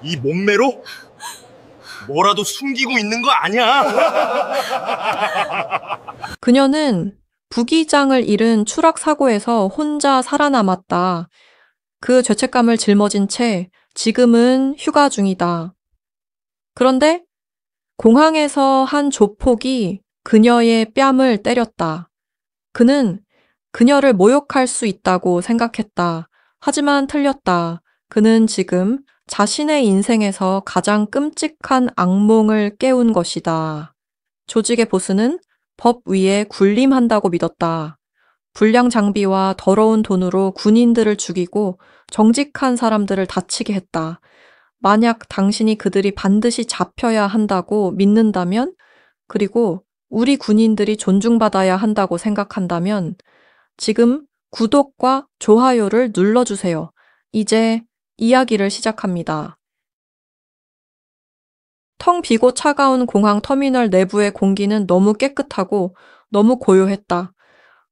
이 몸매로 뭐라도 숨기고 있는 거 아니야? 그녀는 부기장을 잃은 추락사고에서 혼자 살아남았다. 그 죄책감을 짊어진 채 지금은 휴가 중이다. 그런데 공항에서 한 조폭이 그녀의 뺨을 때렸다. 그는 그녀를 모욕할 수 있다고 생각했다. 하지만 틀렸다. 그는 지금 자신의 인생에서 가장 끔찍한 악몽을 깨운 것이다. 조직의 보스는 법 위에 군림한다고 믿었다. 불량 장비와 더러운 돈으로 군인들을 죽이고 정직한 사람들을 다치게 했다. 만약 당신이 그들이 반드시 잡혀야 한다고 믿는다면, 그리고 우리 군인들이 존중받아야 한다고 생각한다면 지금 구독과 좋아요를 눌러주세요. 이제 이야기를 시작합니다. 텅 비고 차가운 공항 터미널 내부의 공기는 너무 깨끗하고 너무 고요했다.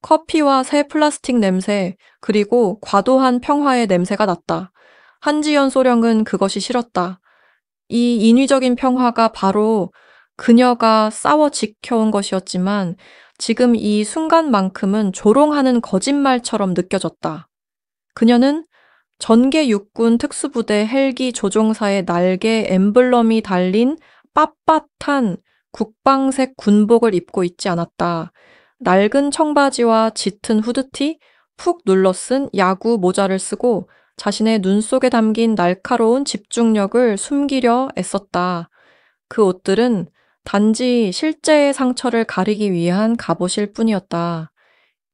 커피와 새 플라스틱 냄새, 그리고 과도한 평화의 냄새가 났다. 한지연 소령은 그것이 싫었다. 이 인위적인 평화가 바로 그녀가 싸워 지켜온 것이었지만 지금 이 순간만큼은 조롱하는 거짓말처럼 느껴졌다. 그녀는 전개 육군 특수부대 헬기 조종사의 날개 엠블럼이 달린 빳빳한 국방색 군복을 입고 있지 않았다. 낡은 청바지와 짙은 후드티, 푹 눌러쓴 야구 모자를 쓰고 자신의 눈 속에 담긴 날카로운 집중력을 숨기려 애썼다. 그 옷들은 단지 실제의 상처를 가리기 위한 갑옷일 뿐이었다.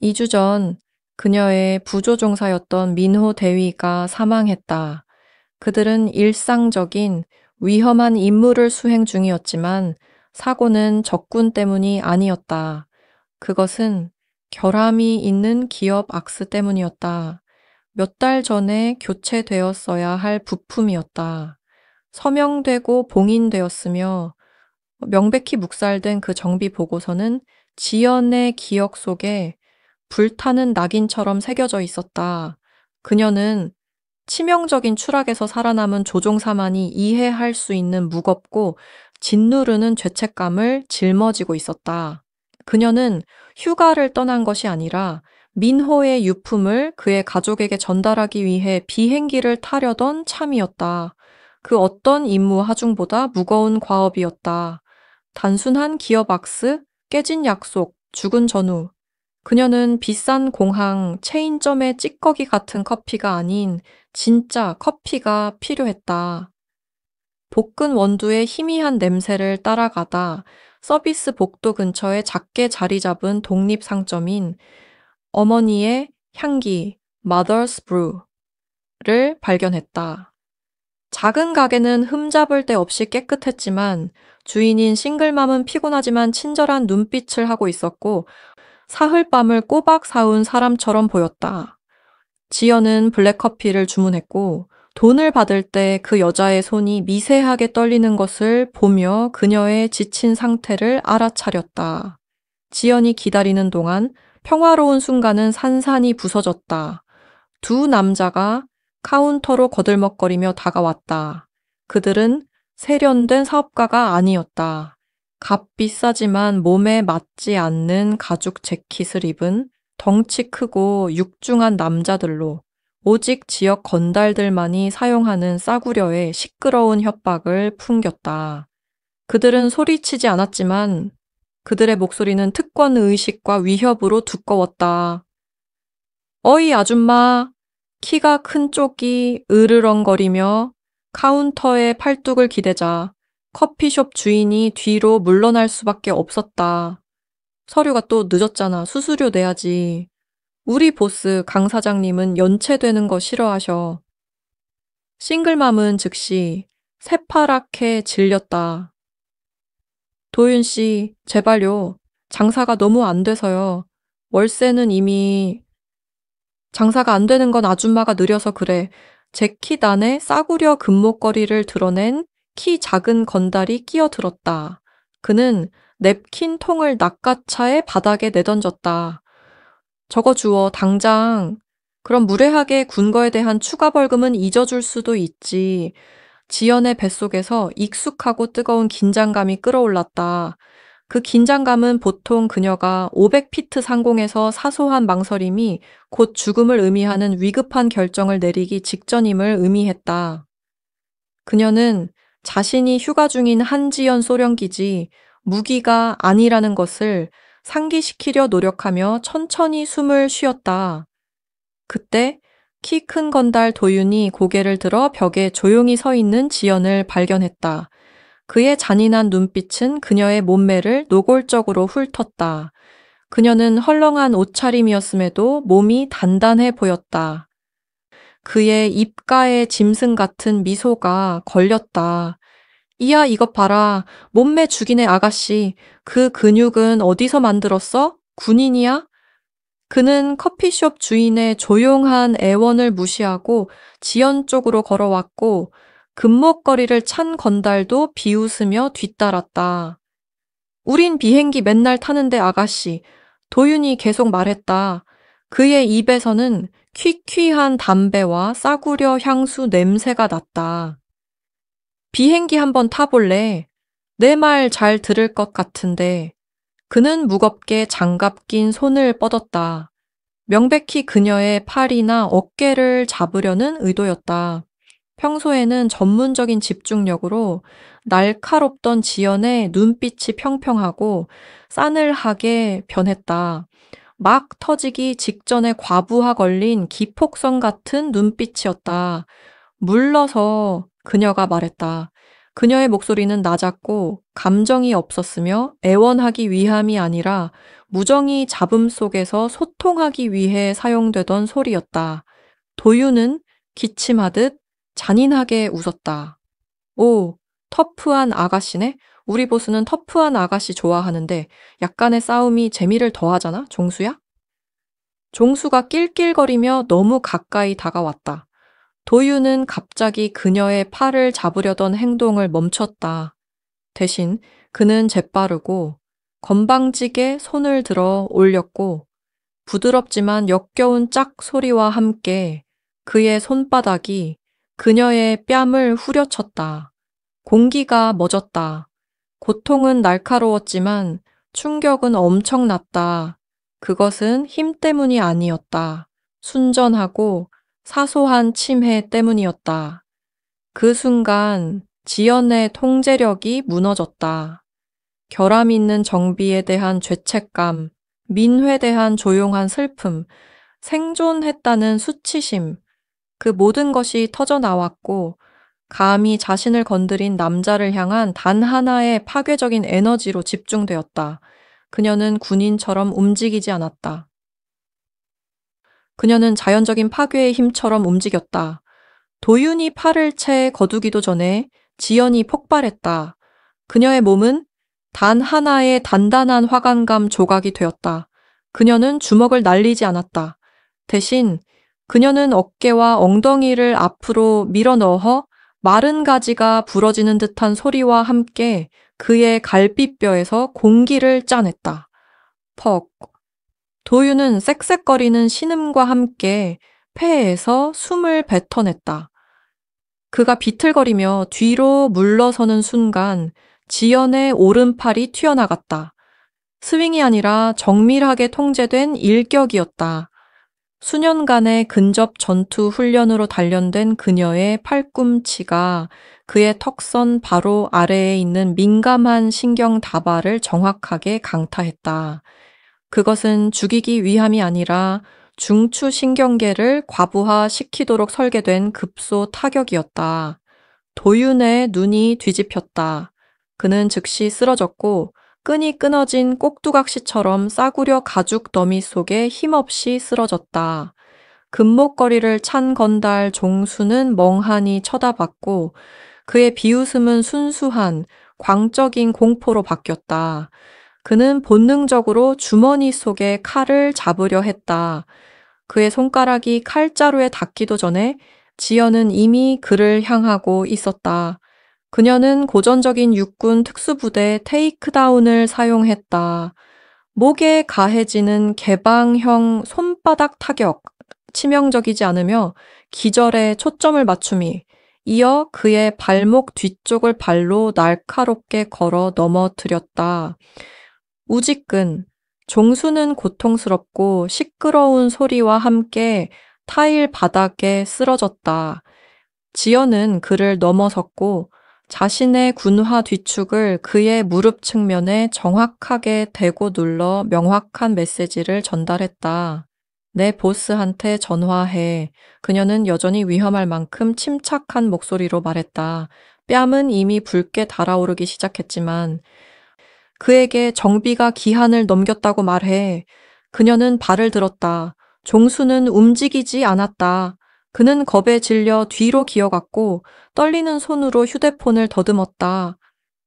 2주 전 그녀의 부조종사였던 민호 대위가 사망했다. 그들은 일상적인 위험한 임무를 수행 중이었지만 사고는 적군 때문이 아니었다. 그것은 결함이 있는 기업 악스 때문이었다. 몇 달 전에 교체되었어야 할 부품이었다. 서명되고 봉인되었으며 명백히 묵살된 그 정비 보고서는 지연의 기억 속에 불타는 낙인처럼 새겨져 있었다. 그녀는 치명적인 추락에서 살아남은 조종사만이 이해할 수 있는 무겁고 짓누르는 죄책감을 짊어지고 있었다. 그녀는 휴가를 떠난 것이 아니라 민호의 유품을 그의 가족에게 전달하기 위해 비행기를 타려던 참이었다. 그 어떤 임무 하중보다 무거운 과업이었다. 단순한 기업 악스, 깨진 약속, 죽은 전우. 그녀는 비싼 공항 체인점의 찌꺼기 같은 커피가 아닌 진짜 커피가 필요했다. 볶은 원두의 희미한 냄새를 따라가다 서비스 복도 근처에 작게 자리 잡은 독립상점인 어머니의 향기, Mother's Brew를 발견했다. 작은 가게는 흠잡을 데 없이 깨끗했지만 주인인 싱글맘은 피곤하지만 친절한 눈빛을 하고 있었고 사흘밤을 꼬박 사온 사람처럼 보였다. 지연은 블랙커피를 주문했고 돈을 받을 때 그 여자의 손이 미세하게 떨리는 것을 보며 그녀의 지친 상태를 알아차렸다. 지연이 기다리는 동안 평화로운 순간은 산산이 부서졌다. 두 남자가 카운터로 거들먹거리며 다가왔다. 그들은 세련된 사업가가 아니었다. 값비싸지만 몸에 맞지 않는 가죽 재킷을 입은 덩치 크고 육중한 남자들로 오직 지역 건달들만이 사용하는 싸구려의 시끄러운 협박을 풍겼다. 그들은 소리치지 않았지만 그들의 목소리는 특권 의식과 위협으로 두꺼웠다. 어이 아줌마, 키가 큰 쪽이 으르렁거리며 카운터에 팔뚝을 기대자 커피숍 주인이 뒤로 물러날 수밖에 없었다. 서류가 또 늦었잖아. 수수료 내야지. 우리 보스 강 사장님은 연체되는 거 싫어하셔. 싱글맘은 즉시 새파랗게 질렸다. 도윤 씨, 제발요. 장사가 너무 안 돼서요. 월세는 이미 장사가 안 되는 건 아줌마가 느려서 그래. 재킷 안에 싸구려 금목걸이를 드러낸 키 작은 건달이 끼어들었다. 그는 냅킨 통을 낚아차에 바닥에 내던졌다. 저거 주워, 당장. 그럼 무례하게 군 거에 대한 추가 벌금은 잊어줄 수도 있지. 지연의 뱃속에서 익숙하고 뜨거운 긴장감이 끌어올랐다. 그 긴장감은 보통 그녀가 500피트 상공에서 사소한 망설임이 곧 죽음을 의미하는 위급한 결정을 내리기 직전임을 의미했다. 그녀는 자신이 휴가 중인 한지연 소련기지 무기가 아니라는 것을 상기시키려 노력하며 천천히 숨을 쉬었다. 그때 키 큰 건달 도윤이 고개를 들어 벽에 조용히 서 있는 지연을 발견했다. 그의 잔인한 눈빛은 그녀의 몸매를 노골적으로 훑었다. 그녀는 헐렁한 옷차림이었음에도 몸이 단단해 보였다. 그의 입가에 짐승 같은 미소가 걸렸다. 이야, 이것 봐라. 몸매 죽이네, 아가씨. 그 근육은 어디서 만들었어? 군인이야? 그는 커피숍 주인의 조용한 애원을 무시하고 지연 쪽으로 걸어왔고 금목걸이를 찬 건달도 비웃으며 뒤따랐다. 우린 비행기 맨날 타는데 아가씨. 도윤이 계속 말했다. 그의 입에서는 퀴퀴한 담배와 싸구려 향수 냄새가 났다. 비행기 한번 타볼래? 내 말 잘 들을 것 같은데. 그는 무겁게 장갑 낀 손을 뻗었다. 명백히 그녀의 팔이나 어깨를 잡으려는 의도였다. 평소에는 전문적인 집중력으로 날카롭던 지연의 눈빛이 평평하고 싸늘하게 변했다. 막 터지기 직전에 과부하 걸린 기폭성 같은 눈빛이었다. 물러서 그녀가 말했다. 그녀의 목소리는 낮았고 감정이 없었으며 애원하기 위함이 아니라 무정의 잡음 속에서 소통하기 위해 사용되던 소리였다. 도유는 기침하듯 잔인하게 웃었다. 오, 터프한 아가씨네? 우리 보스는 터프한 아가씨 좋아하는데 약간의 싸움이 재미를 더하잖아, 종수야? 종수가 낄낄거리며 너무 가까이 다가왔다. 도유는 갑자기 그녀의 팔을 잡으려던 행동을 멈췄다. 대신 그는 재빠르고 건방지게 손을 들어 올렸고 부드럽지만 역겨운 짝 소리와 함께 그의 손바닥이 그녀의 뺨을 후려쳤다. 공기가 멎었다. 고통은 날카로웠지만 충격은 엄청났다. 그것은 힘 때문이 아니었다. 순전하고 사소한 침해 때문이었다. 그 순간 지연의 통제력이 무너졌다. 결함 있는 정비에 대한 죄책감, 민회에 대한 조용한 슬픔, 생존했다는 수치심, 그 모든 것이 터져나왔고 감히 자신을 건드린 남자를 향한 단 하나의 파괴적인 에너지로 집중되었다. 그녀는 군인처럼 움직이지 않았다. 그녀는 자연적인 파괴의 힘처럼 움직였다. 도윤이 팔을 채 거두기도 전에 지연이 폭발했다. 그녀의 몸은 단 하나의 단단한 화관감 조각이 되었다. 그녀는 주먹을 날리지 않았다. 대신 그녀는 어깨와 엉덩이를 앞으로 밀어넣어 마른 가지가 부러지는 듯한 소리와 함께 그의 갈비뼈에서 공기를 짜냈다. 퍽. 도유는 쌕쌕거리는 신음과 함께 폐에서 숨을 뱉어냈다. 그가 비틀거리며 뒤로 물러서는 순간 지연의 오른팔이 튀어나갔다. 스윙이 아니라 정밀하게 통제된 일격이었다. 수년간의 근접 전투 훈련으로 단련된 그녀의 팔꿈치가 그의 턱선 바로 아래에 있는 민감한 신경 다발을 정확하게 강타했다. 그것은 죽이기 위함이 아니라 중추신경계를 과부하시키도록 설계된 급소 타격이었다. 도윤의 눈이 뒤집혔다. 그는 즉시 쓰러졌고 끈이 끊어진 꼭두각시처럼 싸구려 가죽 더미 속에 힘없이 쓰러졌다. 금목걸이를 찬 건달 종수는 멍하니 쳐다봤고 그의 비웃음은 순수한 광적인 공포로 바뀌었다. 그는 본능적으로 주머니 속에 칼을 잡으려 했다. 그의 손가락이 칼자루에 닿기도 전에 지연은 이미 그를 향하고 있었다. 그녀는 고전적인 육군 특수부대 테이크다운을 사용했다. 목에 가해지는 개방형 손바닥 타격, 치명적이지 않으며 기절에 초점을 맞춤이 이어 그의 발목 뒤쪽을 발로 날카롭게 걸어 넘어뜨렸다. 우지끈. 종수는 고통스럽고 시끄러운 소리와 함께 타일 바닥에 쓰러졌다. 지연은 그를 넘어섰고 자신의 군화 뒤축을 그의 무릎 측면에 정확하게 대고 눌러 명확한 메시지를 전달했다. 내 보스한테 전화해. 그녀는 여전히 위험할 만큼 침착한 목소리로 말했다. 뺨은 이미 붉게 달아오르기 시작했지만 그에게 정비가 기한을 넘겼다고 말해. 그녀는 발을 들었다. 종수는 움직이지 않았다. 그는 겁에 질려 뒤로 기어갔고 떨리는 손으로 휴대폰을 더듬었다.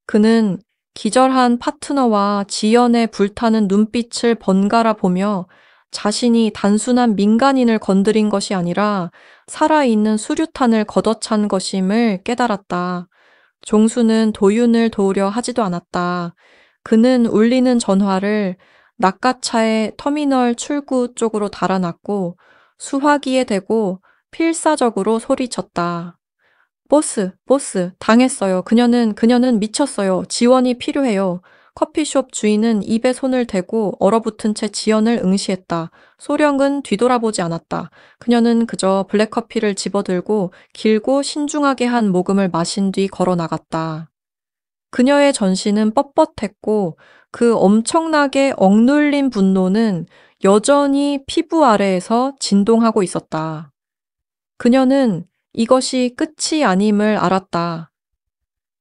그는 기절한 파트너와 지연의 불타는 눈빛을 번갈아 보며 자신이 단순한 민간인을 건드린 것이 아니라 살아있는 수류탄을 걷어찬 것임을 깨달았다. 종수는 도윤을 도우려 하지도 않았다. 그는 울리는 전화를 낚아차의 터미널 출구 쪽으로 달아놨고 수화기에 대고 필사적으로 소리쳤다. 보스, 당했어요. 그녀는 미쳤어요. 지원이 필요해요. 커피숍 주인은 입에 손을 대고 얼어붙은 채 지연을 응시했다. 소령은 뒤돌아보지 않았다. 그녀는 그저 블랙커피를 집어들고 길고 신중하게 한 모금을 마신 뒤 걸어 나갔다. 그녀의 전신은 뻣뻣했고 그 엄청나게 억눌린 분노는 여전히 피부 아래에서 진동하고 있었다. 그녀는 이것이 끝이 아님을 알았다.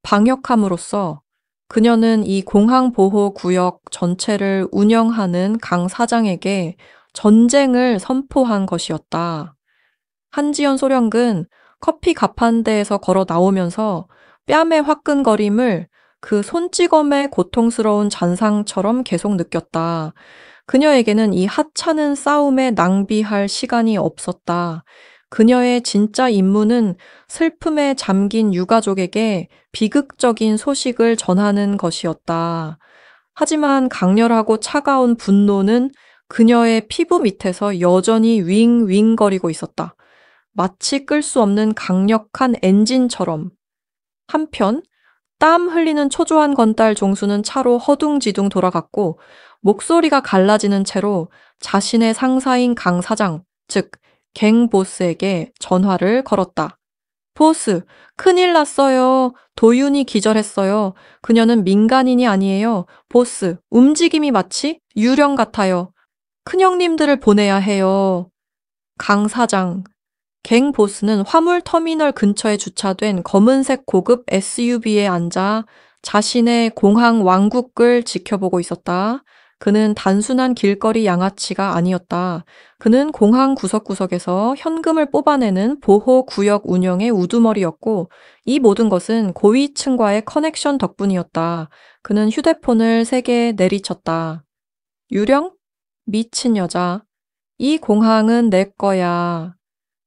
방역함으로써 그녀는 이 공항보호구역 전체를 운영하는 강 사장에게 전쟁을 선포한 것이었다. 한지연 소령은 커피 가판대에서 걸어 나오면서 뺨의 화끈거림을 그 손찌검의 고통스러운 잔상처럼 계속 느꼈다. 그녀에게는 이 하찮은 싸움에 낭비할 시간이 없었다. 그녀의 진짜 임무는 슬픔에 잠긴 유가족에게 비극적인 소식을 전하는 것이었다. 하지만 강렬하고 차가운 분노는 그녀의 피부 밑에서 여전히 윙윙거리고 있었다. 마치 끌 수 없는 강력한 엔진처럼. 한편 땀 흘리는 초조한 건달 종수는 차로 허둥지둥 돌아갔고 목소리가 갈라지는 채로 자신의 상사인 강 사장, 즉 갱 보스에게 전화를 걸었다. 보스, 큰일 났어요. 도윤이 기절했어요. 그녀는 민간인이 아니에요. 보스, 움직임이 마치 유령 같아요. 큰형님들을 보내야 해요. 강 사장, 갱 보스는 화물 터미널 근처에 주차된 검은색 고급 SUV에 앉아 자신의 공항 왕국을 지켜보고 있었다. 그는 단순한 길거리 양아치가 아니었다. 그는 공항 구석구석에서 현금을 뽑아내는 보호구역 운영의 우두머리였고 이 모든 것은 고위층과의 커넥션 덕분이었다. 그는 휴대폰을 3개 내리쳤다. 유령? 미친 여자. 이 공항은 내 거야.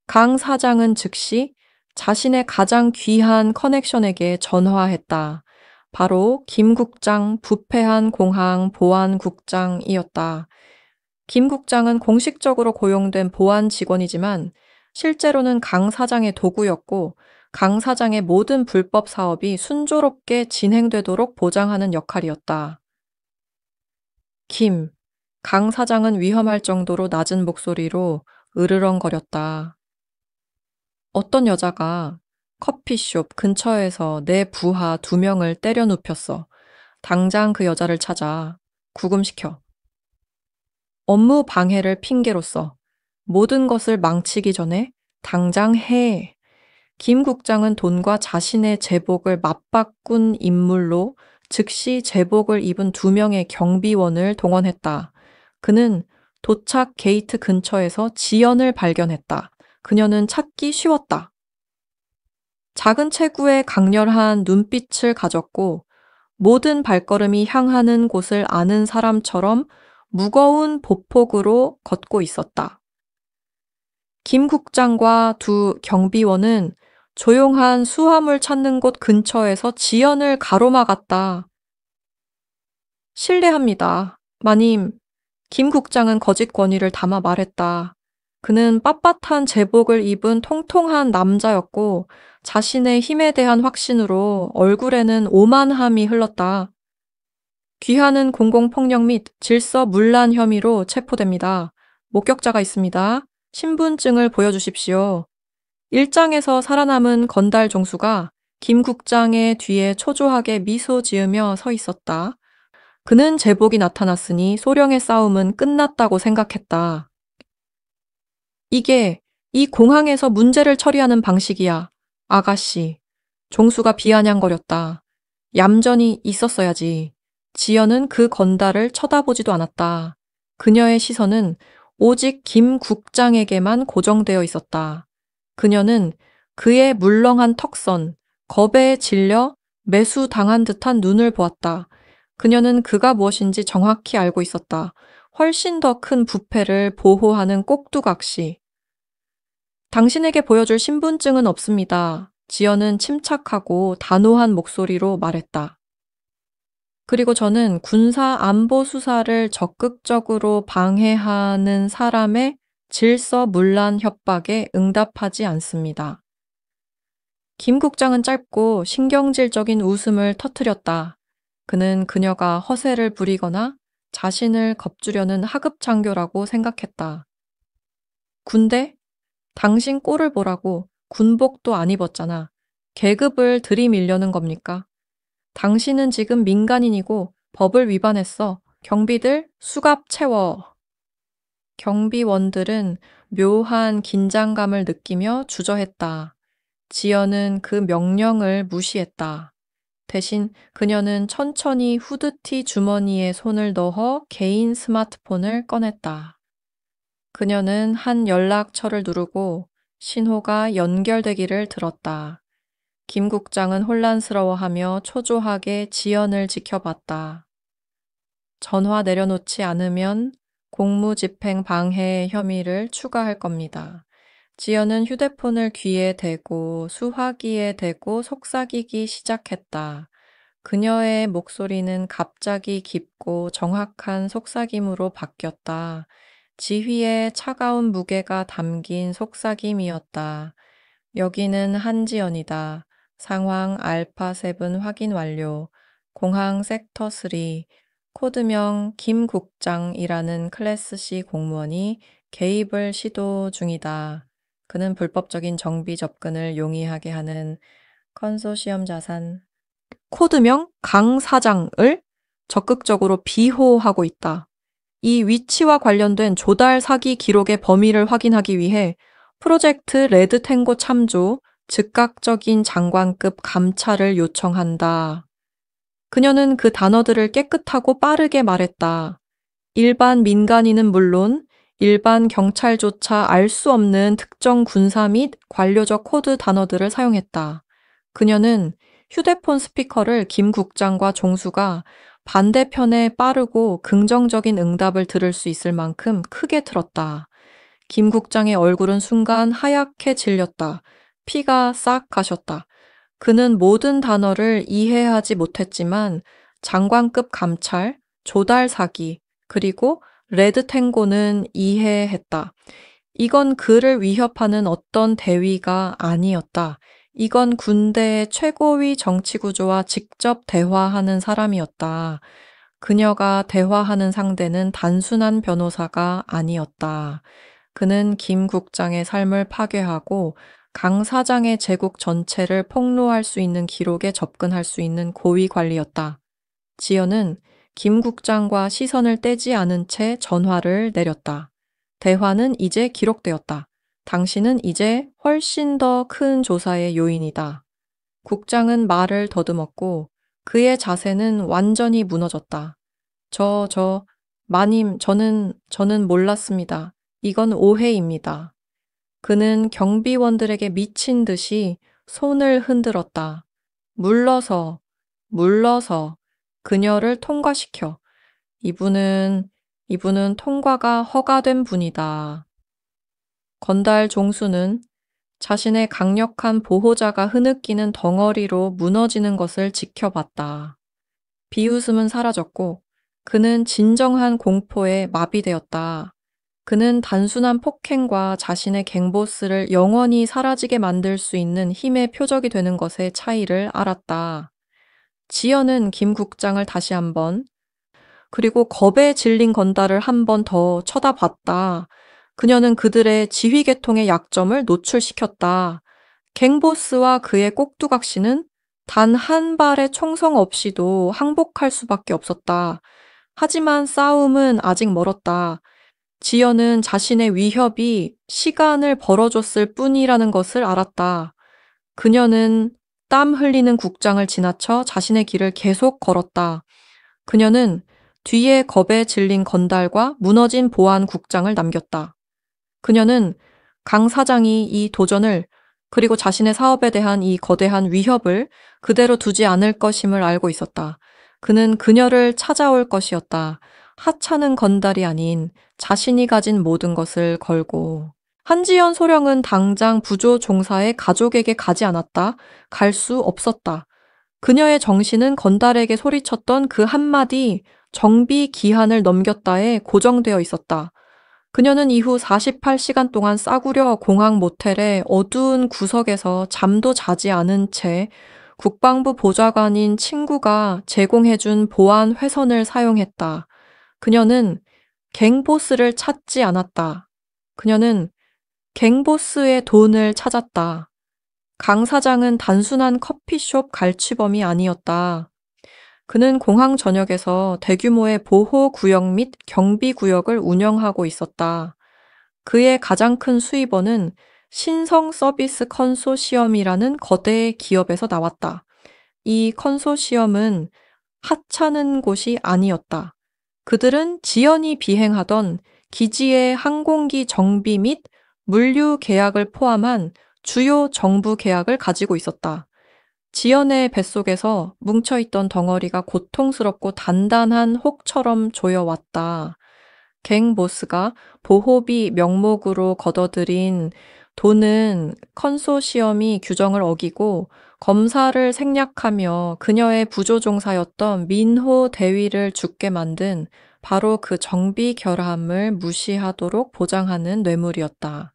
강 사장은 즉시 자신의 가장 귀한 커넥션에게 전화했다. 바로 김 국장 부패한 공항 보안국장이었다. 김 국장은 공식적으로 고용된 보안 직원이지만 실제로는 강 사장의 도구였고 강 사장의 모든 불법 사업이 순조롭게 진행되도록 보장하는 역할이었다. 강 사장은 위험할 정도로 낮은 목소리로 으르렁거렸다. 어떤 여자가 커피숍 근처에서 내 부하 2명을 때려 눕혔어. 당장 그 여자를 찾아 구금시켜. 업무 방해를 핑계로 써. 모든 것을 망치기 전에 당장 해. 김 국장은 돈과 자신의 제복을 맞바꾼 인물로 즉시 제복을 입은 2명의 경비원을 동원했다. 그는 도착 게이트 근처에서 지연을 발견했다. 그녀는 찾기 쉬웠다. 작은 체구에 강렬한 눈빛을 가졌고 모든 발걸음이 향하는 곳을 아는 사람처럼 무거운 보폭으로 걷고 있었다. 김 국장과 2 경비원은 조용한 수화물 찾는 곳 근처에서 지연을 가로막았다. 실례합니다. 마님, 김 국장은 거짓 권위를 담아 말했다. 그는 빳빳한 제복을 입은 통통한 남자였고 자신의 힘에 대한 확신으로 얼굴에는 오만함이 흘렀다. 귀하는 공공폭력 및 질서문란 혐의로 체포됩니다. 목격자가 있습니다. 신분증을 보여주십시오. 일장에서 살아남은 건달 종수가 김 국장의 뒤에 초조하게 미소 지으며 서 있었다. 그는 제복이 나타났으니 소령의 싸움은 끝났다고 생각했다. 이게 이 공항에서 문제를 처리하는 방식이야. 아가씨. 종수가 비아냥거렸다. 얌전히 있었어야지. 지연은 그 건달을 쳐다보지도 않았다. 그녀의 시선은 오직 김 국장에게만 고정되어 있었다. 그녀는 그의 물렁한 턱선, 겁에 질려 매수당한 듯한 눈을 보았다. 그녀는 그가 무엇인지 정확히 알고 있었다. 훨씬 더 큰 부패를 보호하는 꼭두각시. 당신에게 보여줄 신분증은 없습니다. 지연은 침착하고 단호한 목소리로 말했다. 그리고 저는 군사 안보 수사를 적극적으로 방해하는 사람의 질서문란 협박에 응답하지 않습니다. 김 국장은 짧고 신경질적인 웃음을 터뜨렸다. 그는 그녀가 허세를 부리거나 자신을 겁주려는 하급장교라고 생각했다. 군대? 당신 꼴을 보라고 군복도 안 입었잖아. 계급을 들이밀려는 겁니까? 당신은 지금 민간인이고 법을 위반했어. 경비들 수갑 채워. 경비원들은 묘한 긴장감을 느끼며 주저했다. 지연은 그 명령을 무시했다. 대신 그녀는 천천히 후드티 주머니에 손을 넣어 개인 스마트폰을 꺼냈다. 그녀는 한 연락처를 누르고 신호가 연결되기를 들었다. 김 국장은 혼란스러워하며 초조하게 지연을 지켜봤다. 전화 내려놓지 않으면 공무집행 방해 혐의를 추가할 겁니다. 지연은 휴대폰을 귀에 대고 수화기에 대고 속삭이기 시작했다. 그녀의 목소리는 갑자기 깊고 정확한 속삭임으로 바뀌었다. 지휘의 차가운 무게가 담긴 속삭임이었다. 여기는 한지연이다. 상황 알파7 확인 완료. 공항 섹터 3. 코드명 김 국장이라는 클래스 C 공무원이 개입을 시도 중이다. 그는 불법적인 정비 접근을 용이하게 하는 컨소시엄 자산 코드명 강 사장을 적극적으로 비호하고 있다. 이 위치와 관련된 조달 사기 기록의 범위를 확인하기 위해 프로젝트 레드 탱고 참조, 즉각적인 장관급 감찰을 요청한다. 그녀는 그 단어들을 깨끗하고 빠르게 말했다. 일반 민간인은 물론 일반 경찰조차 알 수 없는 특정 군사 및 관료적 코드 단어들을 사용했다. 그녀는 휴대폰 스피커를 김 국장과 종수가 반대편에 빠르고 긍정적인 응답을 들을 수 있을 만큼 크게 틀었다. 김 국장의 얼굴은 순간 하얗게 질렸다. 피가 싹 가셨다. 그는 모든 단어를 이해하지 못했지만 장관급 감찰, 조달 사기, 그리고 레드 탱고는 이해했다. 이건 그를 위협하는 어떤 대위가 아니었다. 이건 군대의 최고위 정치 구조와 직접 대화하는 사람이었다. 그녀가 대화하는 상대는 단순한 변호사가 아니었다. 그는 김 국장의 삶을 파괴하고 강 사장의 제국 전체를 폭로할 수 있는 기록에 접근할 수 있는 고위 관리였다. 지연은 김 국장과 시선을 떼지 않은 채 전화를 내렸다. 대화는 이제 기록되었다. 당신은 이제 훨씬 더 큰 조사의 요인이다. 국장은 말을 더듬었고 그의 자세는 완전히 무너졌다. 마님, 저는 몰랐습니다. 이건 오해입니다. 그는 경비원들에게 미친 듯이 손을 흔들었다. 물러서 그녀를 통과시켜. 이분은 통과가 허가된 분이다. 건달 종수는 자신의 강력한 보호자가 흐느끼는 덩어리로 무너지는 것을 지켜봤다. 비웃음은 사라졌고 그는 진정한 공포에 마비되었다. 그는 단순한 폭행과 자신의 갱보스를 영원히 사라지게 만들 수 있는 힘의 표적이 되는 것의 차이를 알았다. 지연은 김 국장을 다시 한번, 그리고 겁에 질린 건달을 한 번 더 쳐다봤다. 그녀는 그들의 지휘 계통의 약점을 노출시켰다. 갱보스와 그의 꼭두각시는 단 한 발의 총성 없이도 항복할 수밖에 없었다. 하지만 싸움은 아직 멀었다. 지연은 자신의 위협이 시간을 벌어줬을 뿐이라는 것을 알았다. 그녀는 땀 흘리는 국장을 지나쳐 자신의 길을 계속 걸었다. 그녀는 뒤에 겁에 질린 건달과 무너진 보안 국장을 남겼다. 그녀는 강 사장이 이 도전을, 그리고 자신의 사업에 대한 이 거대한 위협을 그대로 두지 않을 것임을 알고 있었다. 그는 그녀를 찾아올 것이었다. 하찮은 건달이 아닌 자신이 가진 모든 것을 걸고. 한지연 소령은 당장 부조 종사의 가족에게 가지 않았다. 갈 수 없었다. 그녀의 정신은 건달에게 소리쳤던 그 한마디 정비 기한을 넘겼다에 고정되어 있었다. 그녀는 이후 48시간 동안 싸구려 공항 모텔의 어두운 구석에서 잠도 자지 않은 채 국방부 보좌관인 친구가 제공해준 보안 회선을 사용했다. 그녀는 갱보스를 찾지 않았다. 그녀는 갱보스의 돈을 찾았다. 강 사장은 단순한 커피숍 갈취범이 아니었다. 그는 공항 전역에서 대규모의 보호구역 및 경비구역을 운영하고 있었다. 그의 가장 큰 수입원은 신성 서비스 컨소시엄이라는 거대 기업에서 나왔다. 이 컨소시엄은 하찮은 곳이 아니었다. 그들은 지연이 비행하던 기지의 항공기 정비 및 물류 계약을 포함한 주요 정부 계약을 가지고 있었다. 지연의 뱃속에서 뭉쳐있던 덩어리가 고통스럽고 단단한 혹처럼 조여왔다. 갱보스가 보호비 명목으로 걷어들인 돈은 컨소시엄이 규정을 어기고 검사를 생략하며 그녀의 부조종사였던 민호 대위를 죽게 만든 바로 그 정비 결함을 무시하도록 보장하는 뇌물이었다.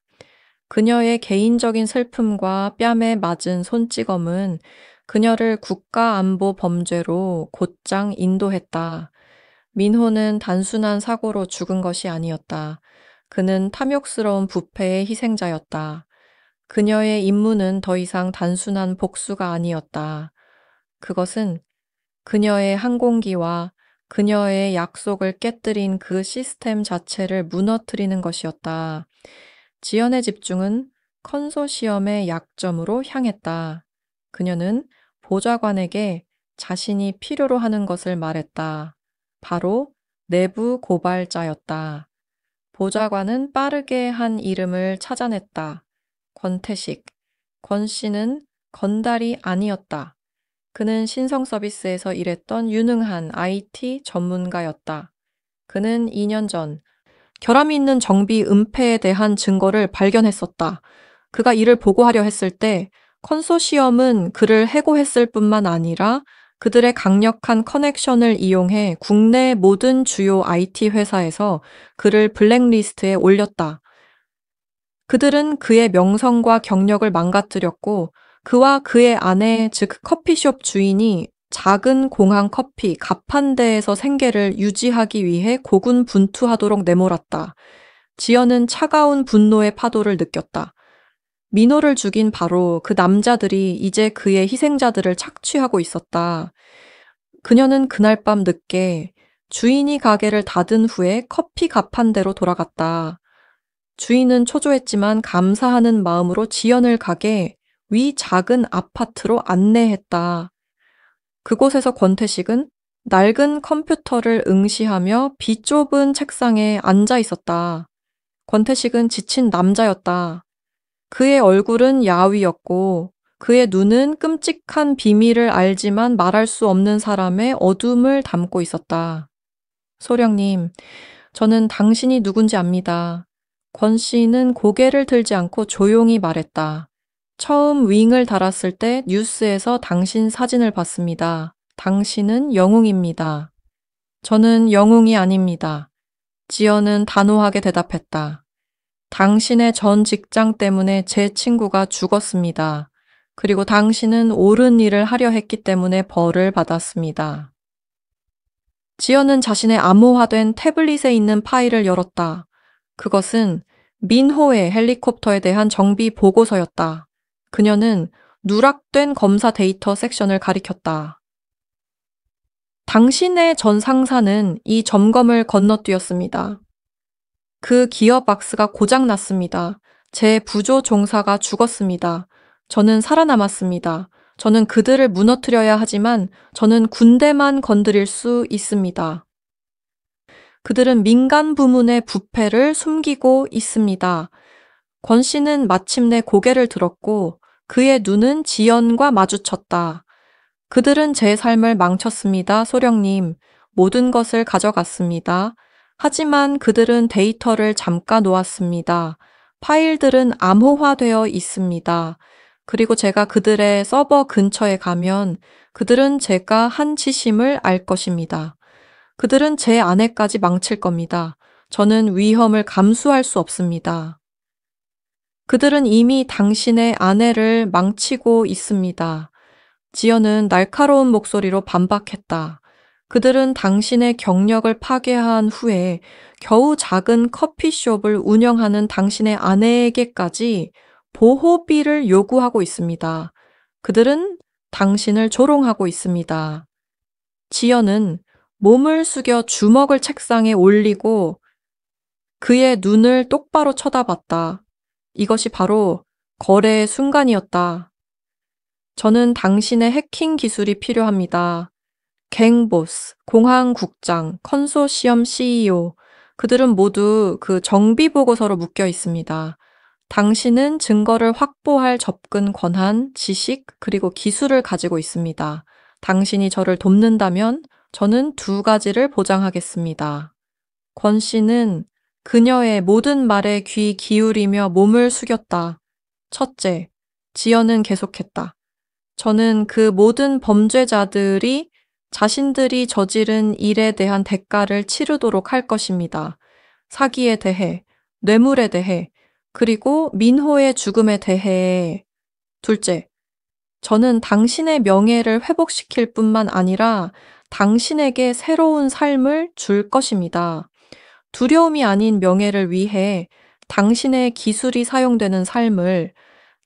그녀의 개인적인 슬픔과 뺨에 맞은 손찌검은 그녀를 국가안보 범죄로 곧장 인도했다. 민호는 단순한 사고로 죽은 것이 아니었다. 그는 탐욕스러운 부패의 희생자였다. 그녀의 임무는 더 이상 단순한 복수가 아니었다. 그것은 그녀의 항공기와 그녀의 약속을 깨뜨린 그 시스템 자체를 무너뜨리는 것이었다. 지연의 집중은 컨소시엄의 약점으로 향했다. 그녀는 보좌관에게 자신이 필요로 하는 것을 말했다. 바로 내부 고발자였다. 보좌관은 빠르게 한 이름을 찾아냈다. 권태식. 권 씨는 건달이 아니었다. 그는 신성 서비스에서 일했던 유능한 IT 전문가였다. 그는 2년 전 결함이 있는 정비 은폐에 대한 증거를 발견했었다. 그가 이를 보고하려 했을 때 컨소시엄은 그를 해고했을 뿐만 아니라 그들의 강력한 커넥션을 이용해 국내 모든 주요 IT 회사에서 그를 블랙리스트에 올렸다. 그들은 그의 명성과 경력을 망가뜨렸고 그와 그의 아내, 즉 커피숍 주인이 작은 공항 커피 가판대에서 생계를 유지하기 위해 고군분투하도록 내몰았다. 지연은 차가운 분노의 파도를 느꼈다. 민호를 죽인 바로 그 남자들이 이제 그의 희생자들을 착취하고 있었다. 그녀는 그날 밤 늦게 주인이 가게를 닫은 후에 커피 가판대로 돌아갔다. 주인은 초조했지만 감사하는 마음으로 지연을 가게 위 작은 아파트로 안내했다. 그곳에서 권태식은 낡은 컴퓨터를 응시하며 비좁은 책상에 앉아 있었다. 권태식은 지친 남자였다. 그의 얼굴은 야위였고 그의 눈은 끔찍한 비밀을 알지만 말할 수 없는 사람의 어둠을 담고 있었다. 소령님, 저는 당신이 누군지 압니다. 권 씨는 고개를 들지 않고 조용히 말했다. 처음 윙을 달았을 때 뉴스에서 당신 사진을 봤습니다. 당신은 영웅입니다. 저는 영웅이 아닙니다. 지연은 단호하게 대답했다. 당신의 전 직장 때문에 제 친구가 죽었습니다. 그리고 당신은 옳은 일을 하려 했기 때문에 벌을 받았습니다. 지연은 자신의 암호화된 태블릿에 있는 파일을 열었다. 그것은 민호의 헬리콥터에 대한 정비 보고서였다. 그녀는 누락된 검사 데이터 섹션을 가리켰다. 당신의 전 상사는 이 점검을 건너뛰었습니다. 그 기어 박스가 고장났습니다. 제 부조 종사가 죽었습니다. 저는 살아남았습니다. 저는 그들을 무너뜨려야 하지만 저는 군대만 건드릴 수 있습니다. 그들은 민간 부문의 부패를 숨기고 있습니다. 권 씨는 마침내 고개를 들었고 그의 눈은 지연과 마주쳤다. 그들은 제 삶을 망쳤습니다, 소령님. 모든 것을 가져갔습니다. 하지만 그들은 데이터를 잠가 놓았습니다. 파일들은 암호화되어 있습니다. 그리고 제가 그들의 서버 근처에 가면 그들은 제가 한 짓임을 알 것입니다. 그들은 제 아내까지 망칠 겁니다. 저는 위험을 감수할 수 없습니다. 그들은 이미 당신의 아내를 망치고 있습니다. 지연은 날카로운 목소리로 반박했다. 그들은 당신의 경력을 파괴한 후에 겨우 작은 커피숍을 운영하는 당신의 아내에게까지 보호비를 요구하고 있습니다. 그들은 당신을 조롱하고 있습니다. 지연은 몸을 숙여 주먹을 책상에 올리고 그의 눈을 똑바로 쳐다봤다. 이것이 바로 거래의 순간이었다. 저는 당신의 해킹 기술이 필요합니다. 갱보스, 공항국장, 컨소시엄 CEO, 그들은 모두 그 정비 보고서로 묶여 있습니다. 당신은 증거를 확보할 접근 권한, 지식, 그리고 기술을 가지고 있습니다. 당신이 저를 돕는다면 저는 두 가지를 보장하겠습니다. 권 씨는 그녀의 모든 말에 귀 기울이며 몸을 숙였다. 첫째, 지연은 계속했다. 저는 그 모든 범죄자들이 자신들이 저지른 일에 대한 대가를 치르도록 할 것입니다. 사기에 대해, 뇌물에 대해, 그리고 민호의 죽음에 대해. 둘째, 저는 당신의 명예를 회복시킬 뿐만 아니라 당신에게 새로운 삶을 줄 것입니다. 두려움이 아닌 명예를 위해 당신의 기술이 사용되는 삶을,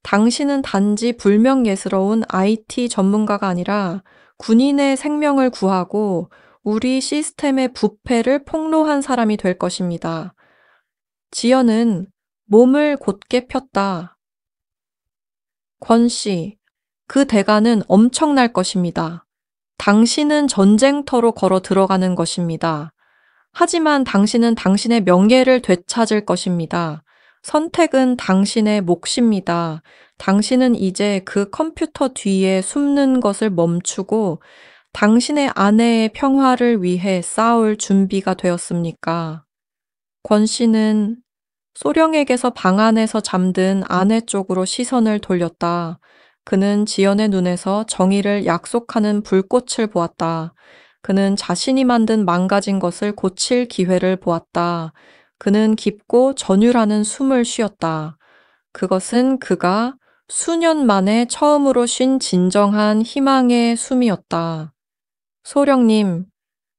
당신은 단지 불명예스러운 IT 전문가가 아니라 군인의 생명을 구하고 우리 시스템의 부패를 폭로한 사람이 될 것입니다. 지연은 몸을 곧게 폈다. 권 씨, 그 대가는 엄청날 것입니다. 당신은 전쟁터로 걸어 들어가는 것입니다. 하지만 당신은 당신의 명예를 되찾을 것입니다. 선택은 당신의 몫입니다. 당신은 이제 그 컴퓨터 뒤에 숨는 것을 멈추고 당신의 아내의 평화를 위해 싸울 준비가 되었습니까? 권 씨는 소령에게서 방 안에서 잠든 아내 쪽으로 시선을 돌렸다. 그는 지연의 눈에서 정의를 약속하는 불꽃을 보았다. 그는 자신이 만든 망가진 것을 고칠 기회를 보았다. 그는 깊고 전율하는 숨을 쉬었다. 그것은 그가 수년 만에 처음으로 쉰 진정한 희망의 숨이었다. 소령님,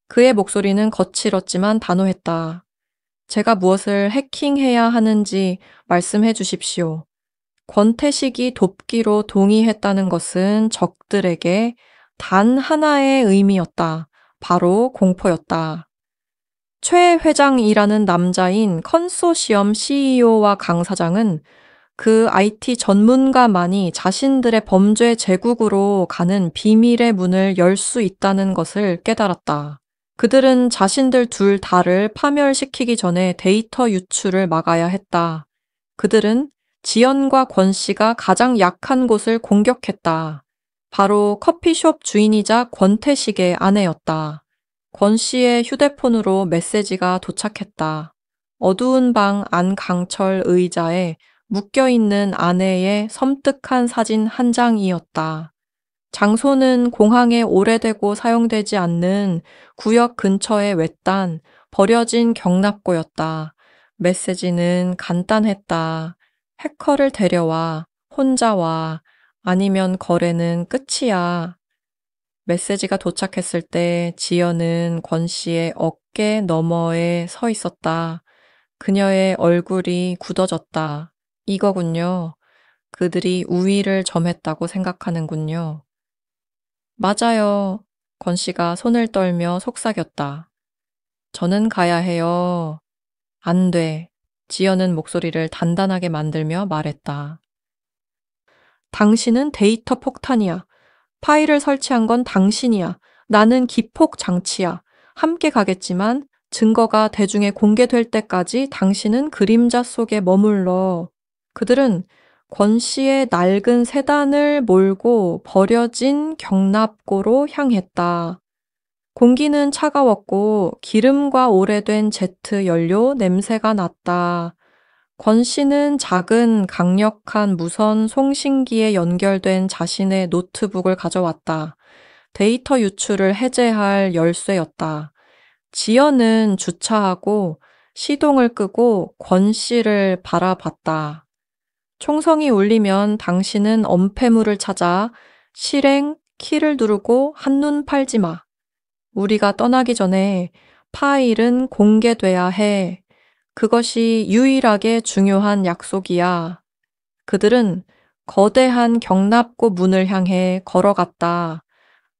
그의 목소리는 거칠었지만 단호했다. 제가 무엇을 해킹해야 하는지 말씀해 주십시오. 권태식이 돕기로 동의했다는 것은 적들에게 단 하나의 의미였다. 바로 공포였다. 최 회장이라는 남자인 컨소시엄 CEO와 강 사장은 그 IT 전문가만이 자신들의 범죄 제국으로 가는 비밀의 문을 열 수 있다는 것을 깨달았다. 그들은 자신들 둘 다를 파멸시키기 전에 데이터 유출을 막아야 했다. 그들은 지연과 권 씨가 가장 약한 곳을 공격했다. 바로 커피숍 주인이자 권태식의 아내였다. 권 씨의 휴대폰으로 메시지가 도착했다. 어두운 방 안강철 의자에 묶여있는 아내의 섬뜩한 사진 한 장이었다. 장소는 공항에 오래되고 사용되지 않는 구역 근처의 외딴 버려진 경납고였다. 메시지는 간단했다. 해커를 데려와, 혼자 와, 아니면 거래는 끝이야. 메시지가 도착했을 때 지연은 권 씨의 어깨 너머에 서 있었다. 그녀의 얼굴이 굳어졌다. 이거군요. 그들이 우위를 점했다고 생각하는군요. 맞아요. 권 씨가 손을 떨며 속삭였다. 저는 가야 해요. 안 돼. 지연은 목소리를 단단하게 만들며 말했다. 당신은 데이터 폭탄이야. 파일을 설치한 건 당신이야. 나는 기폭 장치야. 함께 가겠지만 증거가 대중에 공개될 때까지 당신은 그림자 속에 머물러. 그들은 권 씨의 낡은 세단을 몰고 버려진 경납고로 향했다. 공기는 차가웠고 기름과 오래된 제트 연료 냄새가 났다. 권 씨는 작은 강력한 무선 송신기에 연결된 자신의 노트북을 가져왔다. 데이터 유출을 해제할 열쇠였다. 지연은 주차하고 시동을 끄고 권 씨를 바라봤다. 총성이 울리면 당신은 엄폐물을 찾아 실행 키를 누르고 한눈 팔지 마. 우리가 떠나기 전에 파일은 공개돼야 해. 그것이 유일하게 중요한 약속이야. 그들은 거대한 경납고 문을 향해 걸어갔다.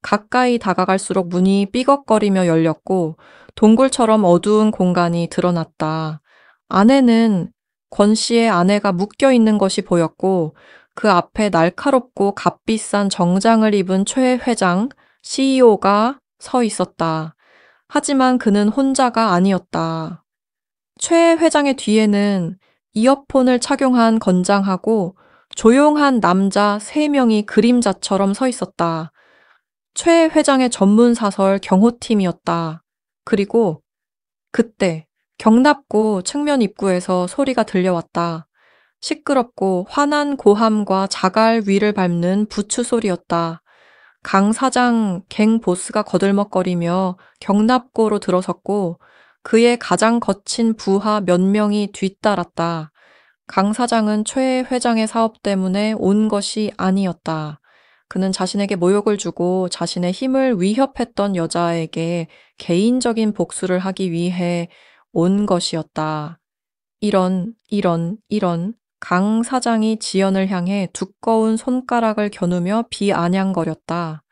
가까이 다가갈수록 문이 삐걱거리며 열렸고 동굴처럼 어두운 공간이 드러났다. 안에는 권 씨의 아내가 묶여 있는 것이 보였고 그 앞에 날카롭고 값비싼 정장을 입은 최 회장, CEO가 서 있었다. 하지만 그는 혼자가 아니었다. 최 회장의 뒤에는 이어폰을 착용한 건장하고 조용한 남자 3명이 그림자처럼 서 있었다. 최 회장의 전문 사설 경호팀이었다. 그리고 그때 경납고 측면 입구에서 소리가 들려왔다. 시끄럽고 화난 고함과 자갈 위를 밟는 부추 소리였다. 강 사장 갱 보스가 거들먹거리며 경납고로 들어섰고 그의 가장 거친 부하 몇 명이 뒤따랐다. 강 사장은 최 회장의 사업 때문에 온 것이 아니었다. 그는 자신에게 모욕을 주고 자신의 힘을 위협했던 여자에게 개인적인 복수를 하기 위해 온 것이었다. 이런. 강 사장이 지연을 향해 두꺼운 손가락을 겨누며 비아냥거렸다.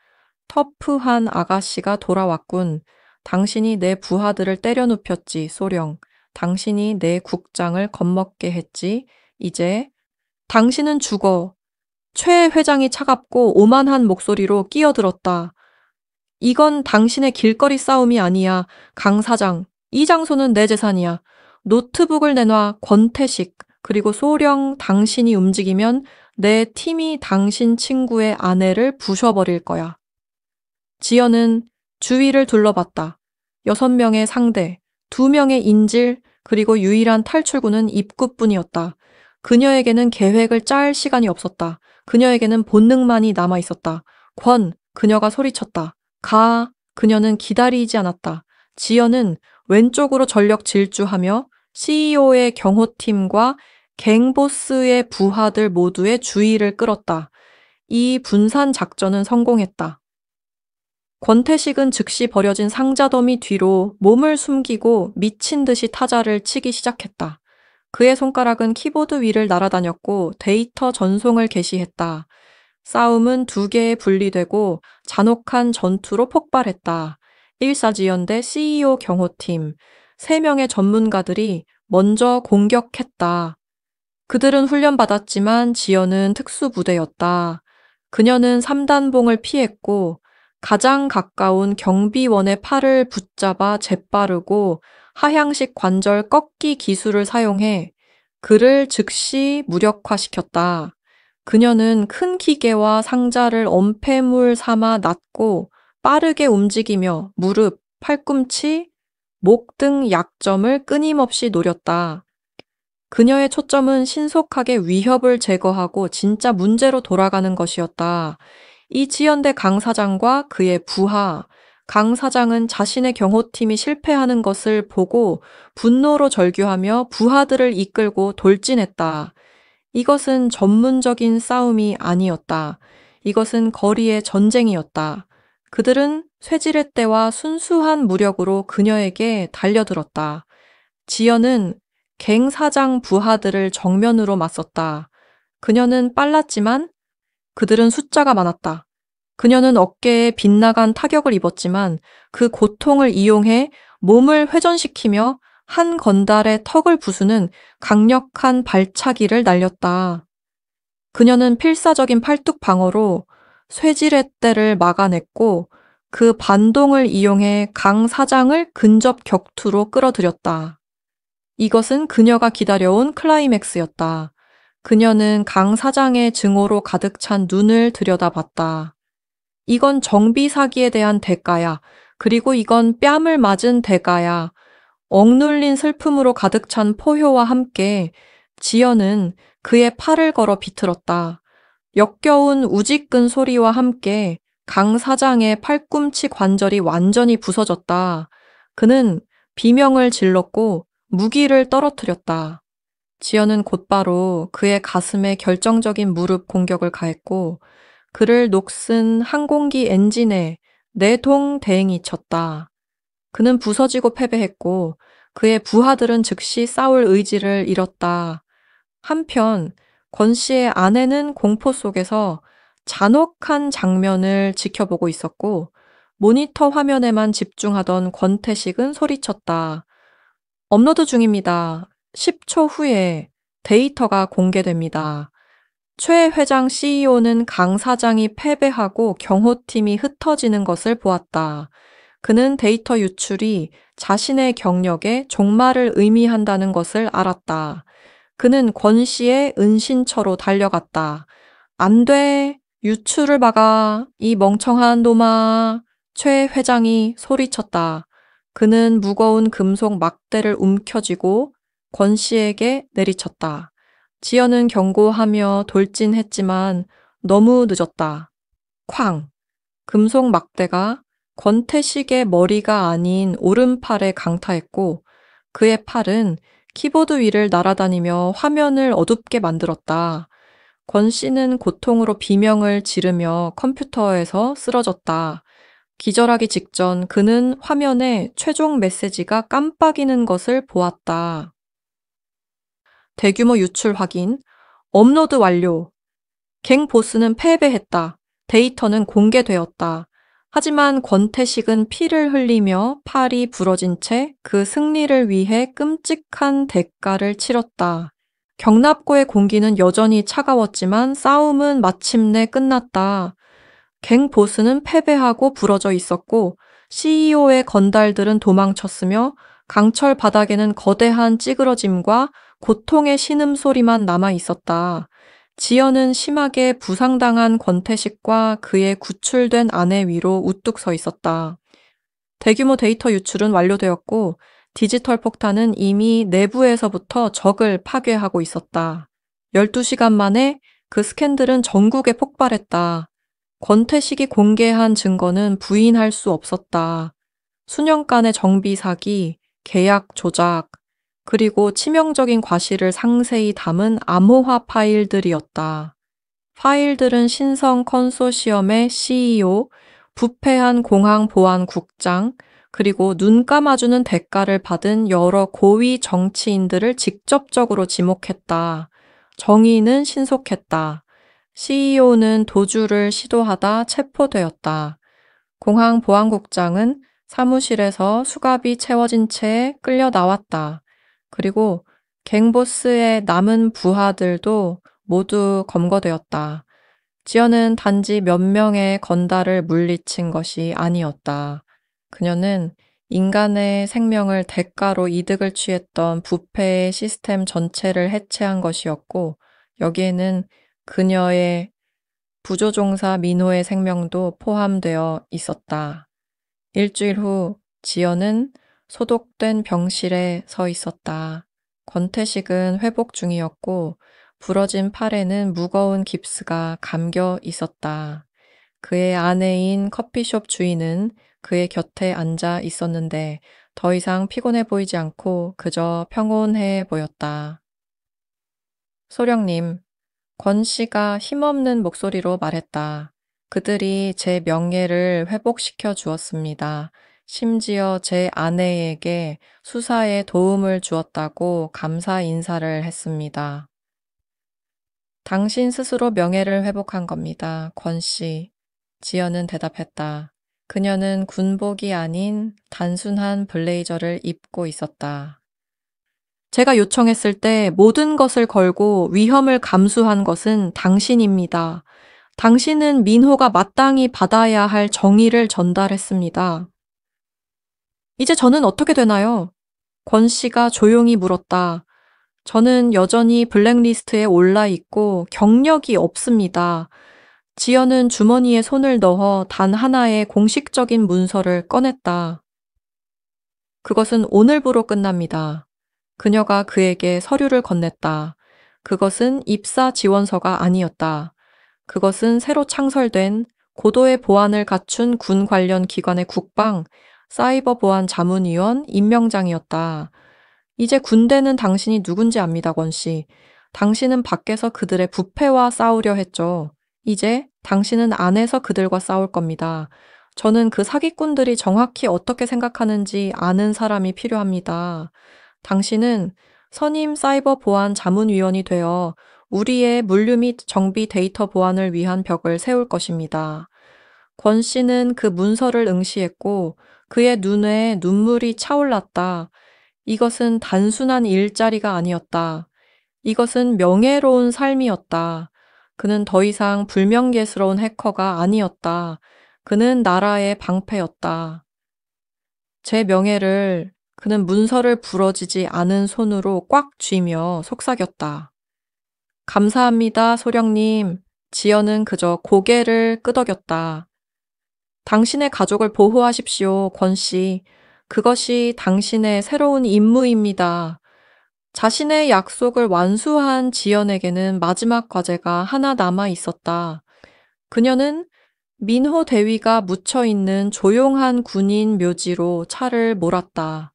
터프한 아가씨가 돌아왔군. 당신이 내 부하들을 때려 눕혔지, 소령. 당신이 내 국장을 겁먹게 했지. 이제 당신은 죽어. 최 회장이 차갑고 오만한 목소리로 끼어들었다. 이건 당신의 길거리 싸움이 아니야. 강 사장. 이 장소는 내 재산이야. 노트북을 내놔, 권태식. 그리고 소령 당신이 움직이면 내 팀이 당신 친구의 아내를 부셔버릴 거야. 지연은 주위를 둘러봤다. 6명의 상대, 2명의 인질, 그리고 유일한 탈출구는 입구뿐이었다. 그녀에게는 계획을 짤 시간이 없었다. 그녀에게는 본능만이 남아있었다. 권, 그녀가 소리쳤다. 가, 그녀는 기다리지 않았다. 지연은 왼쪽으로 전력 질주하며 CEO의 경호팀과 갱보스의 부하들 모두의 주의를 끌었다. 이 분산 작전은 성공했다. 권태식은 즉시 버려진 상자 더미 뒤로 몸을 숨기고 미친 듯이 타자를 치기 시작했다. 그의 손가락은 키보드 위를 날아다녔고 데이터 전송을 개시했다. 싸움은 2개에 분리되고 잔혹한 전투로 폭발했다. 일사지연대 CEO 경호팀, 3명의 전문가들이 먼저 공격했다. 그들은 훈련받았지만 지연은 특수부대였다. 그녀는 3단봉을 피했고 가장 가까운 경비원의 팔을 붙잡아 재빠르고 하향식 관절 꺾기 기술을 사용해 그를 즉시 무력화시켰다. 그녀는 큰 기계와 상자를 엄폐물 삼아 놨고 빠르게 움직이며 무릎, 팔꿈치, 목 등 약점을 끊임없이 노렸다. 그녀의 초점은 신속하게 위협을 제거하고 진짜 문제로 돌아가는 것이었다. 이 지연대 강 사장과 그의 부하, 강 사장은 자신의 경호팀이 실패하는 것을 보고 분노로 절규하며 부하들을 이끌고 돌진했다. 이것은 전문적인 싸움이 아니었다. 이것은 거리의 전쟁이었다. 그들은 쇠지렛 대와 순수한 무력으로 그녀에게 달려들었다. 지연은 갱 사장 부하들을 정면으로 맞섰다. 그녀는 빨랐지만 그들은 숫자가 많았다. 그녀는 어깨에 빗나간 타격을 입었지만 그 고통을 이용해 몸을 회전시키며 한 건달의 턱을 부수는 강력한 발차기를 날렸다. 그녀는 필사적인 팔뚝 방어로 쇠지렛대를 막아냈고 그 반동을 이용해 강 사장을 근접 격투로 끌어들였다. 이것은 그녀가 기다려온 클라이맥스였다. 그녀는 강 사장의 증오로 가득 찬 눈을 들여다봤다. 이건 정비 사기에 대한 대가야. 그리고 이건 뺨을 맞은 대가야. 억눌린 슬픔으로 가득 찬 포효와 함께 지연은 그의 팔을 걸어 비틀었다. 역겨운 우직근 소리와 함께 강 사장의 팔꿈치 관절이 완전히 부서졌다. 그는 비명을 질렀고 무기를 떨어뜨렸다. 지연은 곧바로 그의 가슴에 결정적인 무릎 공격을 가했고 그를 녹슨 항공기 엔진에 내동 대행이 쳤다. 그는 부서지고 패배했고 그의 부하들은 즉시 싸울 의지를 잃었다. 한편 권 씨의 아내는 공포 속에서 잔혹한 장면을 지켜보고 있었고 모니터 화면에만 집중하던 권태식은 소리쳤다. 업로드 중입니다. 10초 후에 데이터가 공개됩니다. 최 회장 CEO는 강 사장이 패배하고 경호팀이 흩어지는 것을 보았다. 그는 데이터 유출이 자신의 경력에 종말을 의미한다는 것을 알았다. 그는 권 씨의 은신처로 달려갔다. 안 돼! 유출을 막아! 이 멍청한 놈아! 최 회장이 소리쳤다. 그는 무거운 금속 막대를 움켜쥐고 권 씨에게 내리쳤다. 지연은 경고하며 돌진했지만 너무 늦었다. 쾅! 금속 막대가 권태식의 머리가 아닌 오른팔에 강타했고 그의 팔은 키보드 위를 날아다니며 화면을 어둡게 만들었다. 권 씨는 고통으로 비명을 지르며 컴퓨터에서 쓰러졌다. 기절하기 직전 그는 화면에 최종 메시지가 깜빡이는 것을 보았다. 대규모 유출 확인, 업로드 완료. 갱 보스는 패배했다. 데이터는 공개되었다. 하지만 권태식은 피를 흘리며 팔이 부러진 채 그 승리를 위해 끔찍한 대가를 치렀다. 경납고의 공기는 여전히 차가웠지만 싸움은 마침내 끝났다. 갱 보스는 패배하고 부러져 있었고 CEO의 건달들은 도망쳤으며 강철 바닥에는 거대한 찌그러짐과 고통의 신음소리만 남아 있었다. 지연은 심하게 부상당한 권태식과 그의 구출된 아내 위로 우뚝 서 있었다. 대규모 데이터 유출은 완료되었고 디지털 폭탄은 이미 내부에서부터 적을 파괴하고 있었다. 12시간 만에 그 스캔들은 전국에 폭발했다. 권태식이 공개한 증거는 부인할 수 없었다. 수년간의 정비 사기, 계약 조작, 그리고 치명적인 과실을 상세히 담은 암호화 파일들이었다. 파일들은 신성 컨소시엄의 CEO, 부패한 공항보안국장, 그리고 눈 감아주는 대가를 받은 여러 고위 정치인들을 직접적으로 지목했다. 정의는 신속했다. CEO는 도주를 시도하다 체포되었다. 공항보안국장은 사무실에서 수갑이 채워진 채 끌려 나왔다. 그리고 갱보스의 남은 부하들도 모두 검거되었다. 지연은 단지 몇 명의 건달을 물리친 것이 아니었다. 그녀는 인간의 생명을 대가로 이득을 취했던 부패의 시스템 전체를 해체한 것이었고 여기에는 그녀의 부조종사 민호의 생명도 포함되어 있었다. 일주일 후 지연은 소독된 병실에 서 있었다. 권태식은 회복 중이었고 부러진 팔에는 무거운 깁스가 감겨 있었다. 그의 아내인 커피숍 주인은 그의 곁에 앉아 있었는데 더 이상 피곤해 보이지 않고 그저 평온해 보였다. 소령님, 권 씨가 힘없는 목소리로 말했다. 그들이 제 명예를 회복시켜 주었습니다. 심지어 제 아내에게 수사에 도움을 주었다고 감사 인사를 했습니다. 당신 스스로 명예를 회복한 겁니다, 권 씨. 지연은 대답했다. 그녀는 군복이 아닌 단순한 블레이저를 입고 있었다. 제가 요청했을 때 모든 것을 걸고 위험을 감수한 것은 당신입니다. 당신은 민호가 마땅히 받아야 할 정의를 전달했습니다. 이제 저는 어떻게 되나요? 권 씨가 조용히 물었다. 저는 여전히 블랙리스트에 올라 있고 경력이 없습니다. 지연은 주머니에 손을 넣어 단 하나의 공식적인 문서를 꺼냈다. 그것은 오늘부로 끝납니다. 그녀가 그에게 서류를 건넸다. 그것은 입사 지원서가 아니었다. 그것은 새로 창설된 고도의 보안을 갖춘 군 관련 기관의 국방, 사이버 보안 자문위원 임명장이었다. 이제 군대는 당신이 누군지 압니다, 권 씨. 당신은 밖에서 그들의 부패와 싸우려 했죠. 이제 당신은 안에서 그들과 싸울 겁니다. 저는 그 사기꾼들이 정확히 어떻게 생각하는지 아는 사람이 필요합니다. 당신은 선임 사이버 보안 자문위원이 되어 우리의 물류 및 정비 데이터 보안을 위한 벽을 세울 것입니다. 권 씨는 그 문서를 응시했고 그의 눈에 눈물이 차올랐다. 이것은 단순한 일자리가 아니었다. 이것은 명예로운 삶이었다. 그는 더 이상 불명예스러운 해커가 아니었다. 그는 나라의 방패였다. 제 명예를 그는 문서를 부러지지 않은 손으로 꽉 쥐며 속삭였다. 감사합니다, 소령님. 지연은 그저 고개를 끄덕였다. 당신의 가족을 보호하십시오, 권 씨. 그것이 당신의 새로운 임무입니다. 자신의 약속을 완수한 지연에게는 마지막 과제가 하나 남아 있었다. 그녀는 민호 대위가 묻혀있는 조용한 군인 묘지로 차를 몰았다.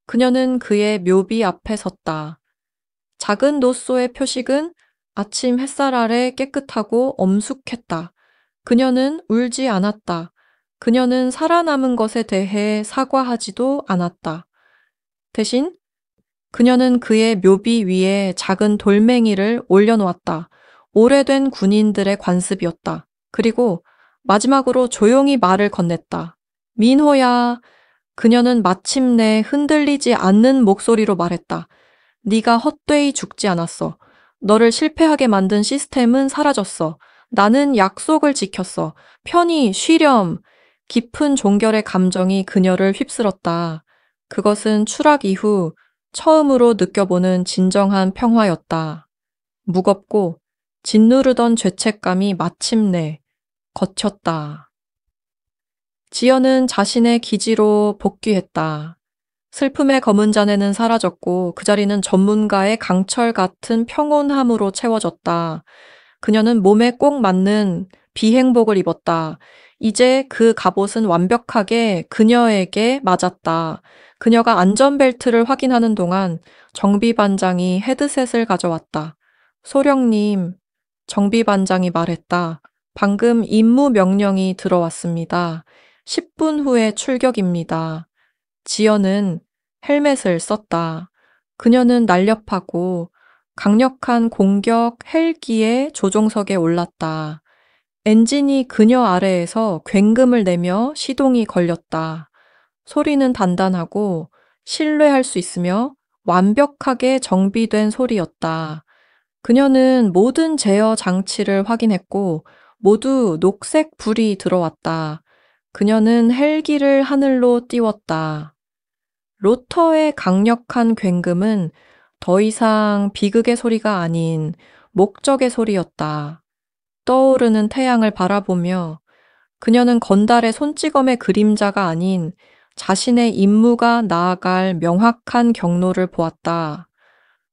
그녀는 그의 묘비 앞에 섰다. 작은 노소의 표식은 아침 햇살 아래 깨끗하고 엄숙했다. 그녀는 울지 않았다. 그녀는 살아남은 것에 대해 사과하지도 않았다. 대신 그녀는 그의 묘비 위에 작은 돌멩이를 올려놓았다. 오래된 군인들의 관습이었다. 그리고 마지막으로 조용히 말을 건넸다. 민호야. 그녀는 마침내 흔들리지 않는 목소리로 말했다. 네가 헛되이 죽지 않았어. 너를 실패하게 만든 시스템은 사라졌어. 나는 약속을 지켰어. 편히 쉬렴. 깊은 종결의 감정이 그녀를 휩쓸었다. 그것은 추락 이후 처음으로 느껴보는 진정한 평화였다. 무겁고 짓누르던 죄책감이 마침내 걷혔다. 지연은 자신의 기지로 복귀했다. 슬픔의 검은 잔해는 사라졌고 그 자리는 전문가의 강철 같은 평온함으로 채워졌다. 그녀는 몸에 꼭 맞는 비행복을 입었다. 이제 그 갑옷은 완벽하게 그녀에게 맞았다. 그녀가 안전벨트를 확인하는 동안 정비반장이 헤드셋을 가져왔다. 소령님, 정비반장이 말했다. 방금 임무 명령이 들어왔습니다. 10분 후에 출격입니다. 지연은 헬멧을 썼다. 그녀는 날렵하고 강력한 공격 헬기의 조종석에 올랐다. 엔진이 그녀 아래에서 굉금을 내며 시동이 걸렸다. 소리는 단단하고 신뢰할 수 있으며 완벽하게 정비된 소리였다. 그녀는 모든 제어 장치를 확인했고 모두 녹색 불이 들어왔다. 그녀는 헬기를 하늘로 띄웠다. 로터의 강력한 굉금은 더 이상 비극의 소리가 아닌 목적의 소리였다. 떠오르는 태양을 바라보며 그녀는 건달의 손찌검의 그림자가 아닌 자신의 임무가 나아갈 명확한 경로를 보았다.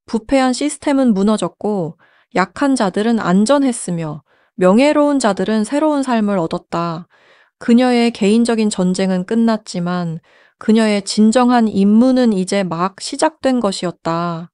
부패한 시스템은 무너졌고 약한 자들은 안전했으며 명예로운 자들은 새로운 삶을 얻었다. 그녀의 개인적인 전쟁은 끝났지만 그녀의 진정한 임무는 이제 막 시작된 것이었다.